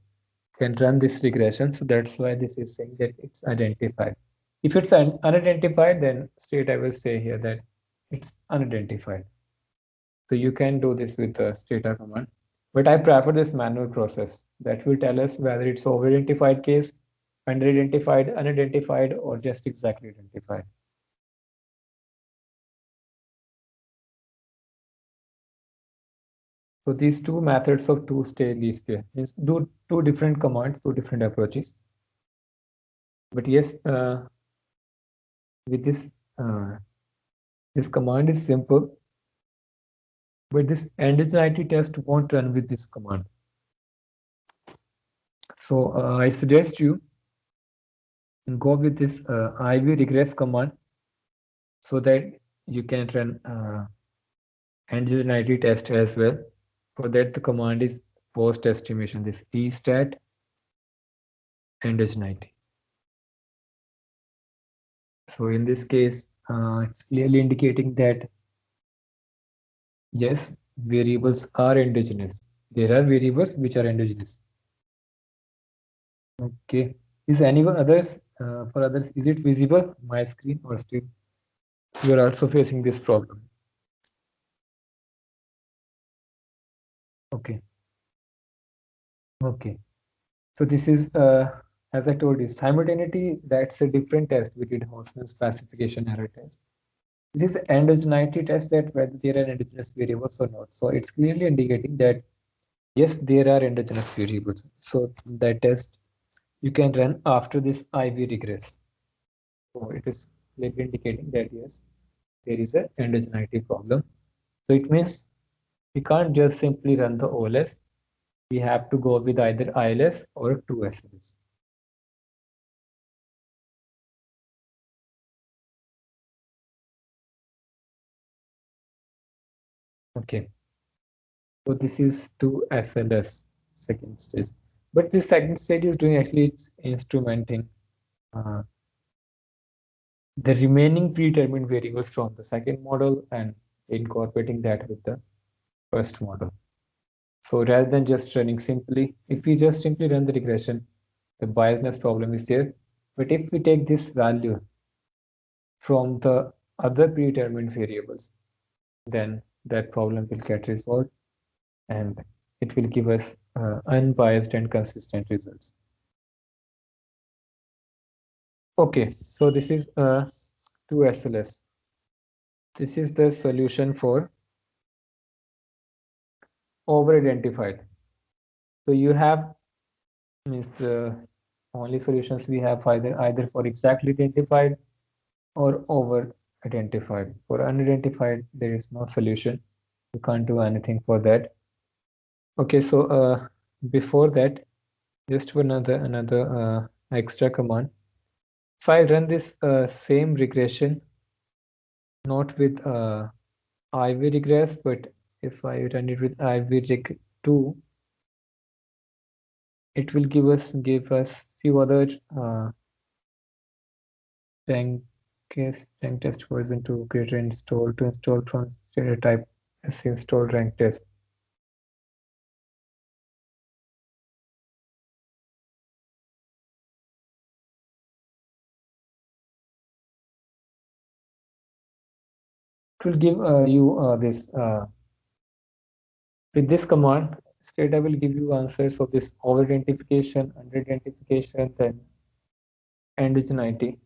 can run this regression. So that's why this is saying that it's identified. If it's unidentified, then straight I will say here that it's unidentified. So you can do this with the stata command, but I prefer this manual process that will tell us whether it's over-identified case, under-identified, unidentified, or just exactly identified. So these two methods of two-stage least square means do two different commands, two different approaches. But yes, with this, this command is simple, but this endogeneity test won't run with this command. So I suggest you go with this IV regress command so that you can run endogeneity test as well. For that, the command is post estimation, this estat endogeneity. So in this case, it's clearly indicating that yes, variables are endogenous. There are variables which are endogenous. Okay. Is anyone others, for others, is it visible my screen, or still you are also facing this problem? Okay. Okay. So this is, as I told you, simultaneity, that's a different test. We did Houseman classification error test. This is endogeneity test, that whether there are endogenous variables or not. So it's clearly indicating that yes, there are endogenous variables. So that test you can run after this IV regress. So it is clearly indicating that yes, there is a endogeneity problem. So it means we can't just simply run the OLS. We have to go with either ILS or 2SLS. Okay. So this is 2SLS second stage. But this second stage is doing actually it's instrumenting the remaining predetermined variables from the second model and incorporating that with the first model. So rather than just running simply, if we just simply run the regression, the biasness problem is there. But if we take this value from the other predetermined variables, then that problem will get resolved and it will give us unbiased and consistent results. Okay, so this is 2SLS. This is the solution for over-identified. So you have means only solutions we have either for exactly identified or over identified. For unidentified, there is no solution. You can't do anything for that. Okay, so before that, just another extra command. If I run this same regression, not with IV regress, but if I run it with IV-reg2, it will give us few other rank test version to create install from stereotype as install rank test. It will give you this with this command. Straight I will give you answers of this over identification, under identification, then endogeneity.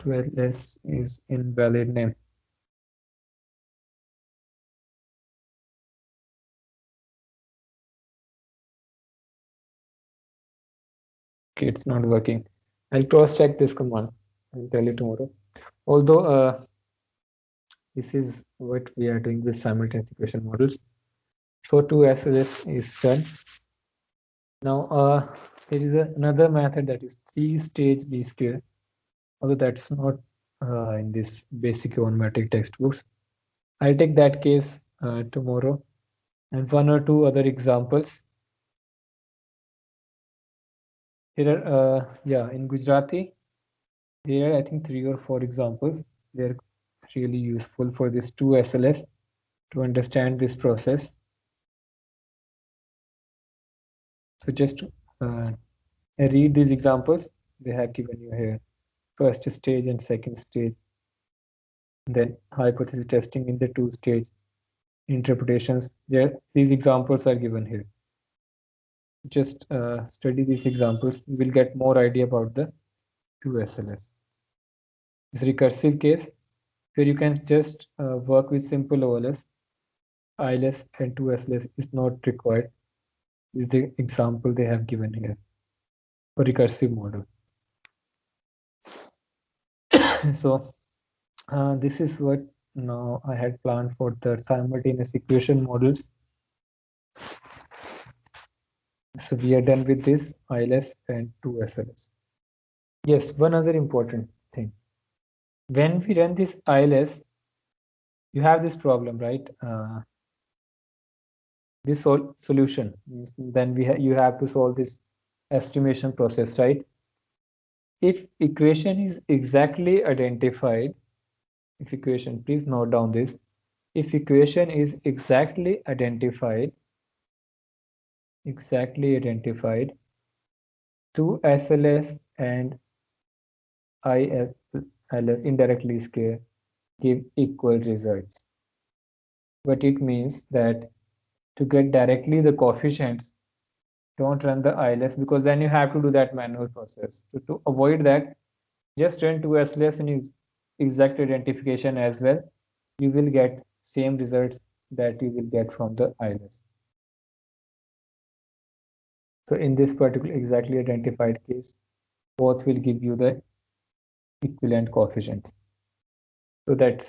12s is invalid name. Okay, it's not working. I'll cross check this command. I'll tell you tomorrow. Although this is what we are doing with simultaneous equation models. So 2SLS is done. Now there is another method that is 3-stage least square, although that's not in this basic geometric textbooks. I'll take that case tomorrow, and one or two other examples. Here are in Gujarati, there are I think 3 or 4 examples. They're really useful for this 2SLS to understand this process. So just read these examples they have given you here. First stage and second stage. Then hypothesis testing in the 2-stage. Interpretations. These examples are given here. Just study these examples. You will get more idea about the 2SLS. This recursive case where you can just work with simple OLS. ILS and 2SLS is not required. This is the example they have given here for recursive model. So this is what now I had planned for the simultaneous equation models. So we are done with this ILS and 2SLS. Yes, one other important thing. When we run this ILS, you have this problem, right? This solution, then you have to solve this estimation process, right? If equation is exactly identified, please note down this. If equation is exactly identified, 2SLS and ILS indirectly square give equal results. But it means that to get directly the coefficients, don't run the ILS, because then you have to do that manual process. So to avoid that, just run 2SLS and use exact identification as well. You will get same results that you will get from the ILS. So in this particular exactly identified case, both will give you the equivalent coefficients. So that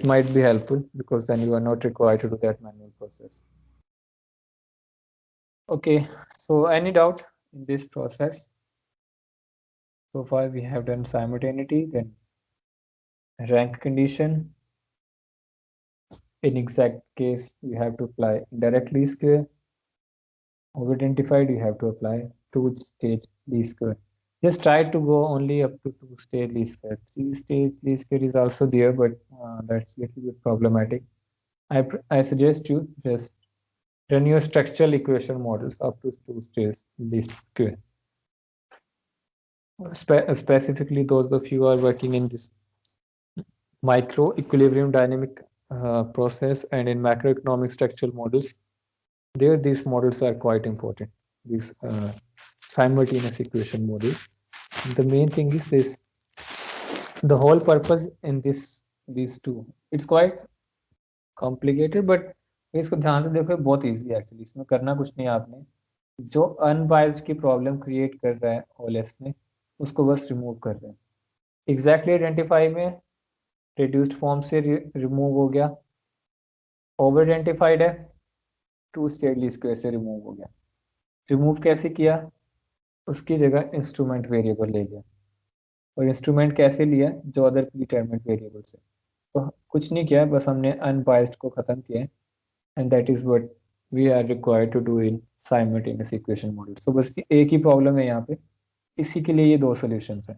might be helpful, because then you are not required to do that manual process. Okay, so any doubt in this process? So far we have done simultaneity, then rank condition. In exact case, you have to apply indirect least square. Over identified, you have to apply 2-stage least square. Just try to go only up to 2-stage least square. 3-stage least square is also there, but that's a little bit problematic. I suggest you just run your structural equation models up to 2-stage least square. Specifically, those of you who are working in this micro equilibrium dynamic process and in macroeconomic structural models, there these models are quite important, these simultaneous equation models. And the main thing is this, the whole purpose in these two, it's quite complicated, but तो इसको ध्यान से देखो, बहुत easy है actually, इसमें करना कुछ नहीं है आपने। जो अनबायस्ड की प्रॉब्लम क्रिएट कर रहा है ओलेस में, उसको बस रिमूव कर रहे हैं। एग्जैक्टली आइडेंटिफाई में रिड्यूस्ड फॉर्म से रिमूव हो गया, ओवर आइडेंटिफाइड है टू स्टेटली स्क्वायर से रिमूव हो गया। रिमूव कैसे किया, उसकी जगह इंस्ट्रूमेंट वेरिएबल ले लिया। और इंस्ट्रूमेंट कैसे लिया, जो अदर डिटरमिनेंट वेरिएबल से। तो कुछ नहीं किया, बस हमने अनबायस्ड को खत्म किया, and that is what we are required to do in simultaneous equation model. So बस एक ही प्रॉब्लम है यहाँ पे, इसी के लिए ये दो सॉल्यूशंस हैं।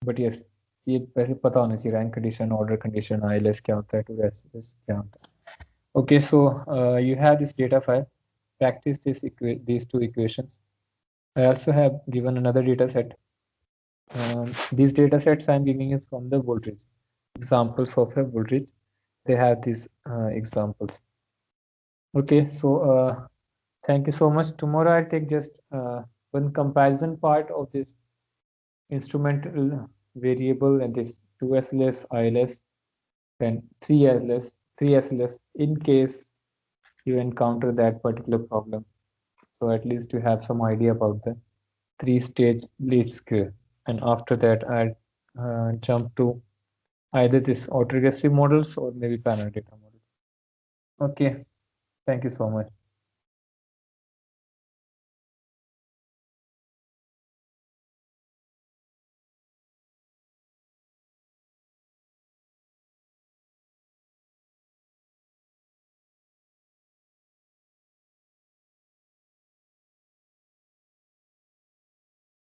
बट यस, ये वैसे पता होना चाहिए, rank condition, order condition, ILS क्या होता है, टू एस क्या होता है। Okay, so you have this data file, practice these two equations. I also have given another data set. These data sets I'm giving is from the Woolridge, examples of a Woolridge. They have these examples. Okay, so thank you so much. Tomorrow I'll take just one comparison part of this instrumental variable and this 2s-less, ILS, then 3s-less, 3s-less, in case you encounter that particular problem. So at least you have some idea about the three-stage least square. And after that, I'll jump to either this autoregressive models or maybe panel data models. Okay, thank you so much.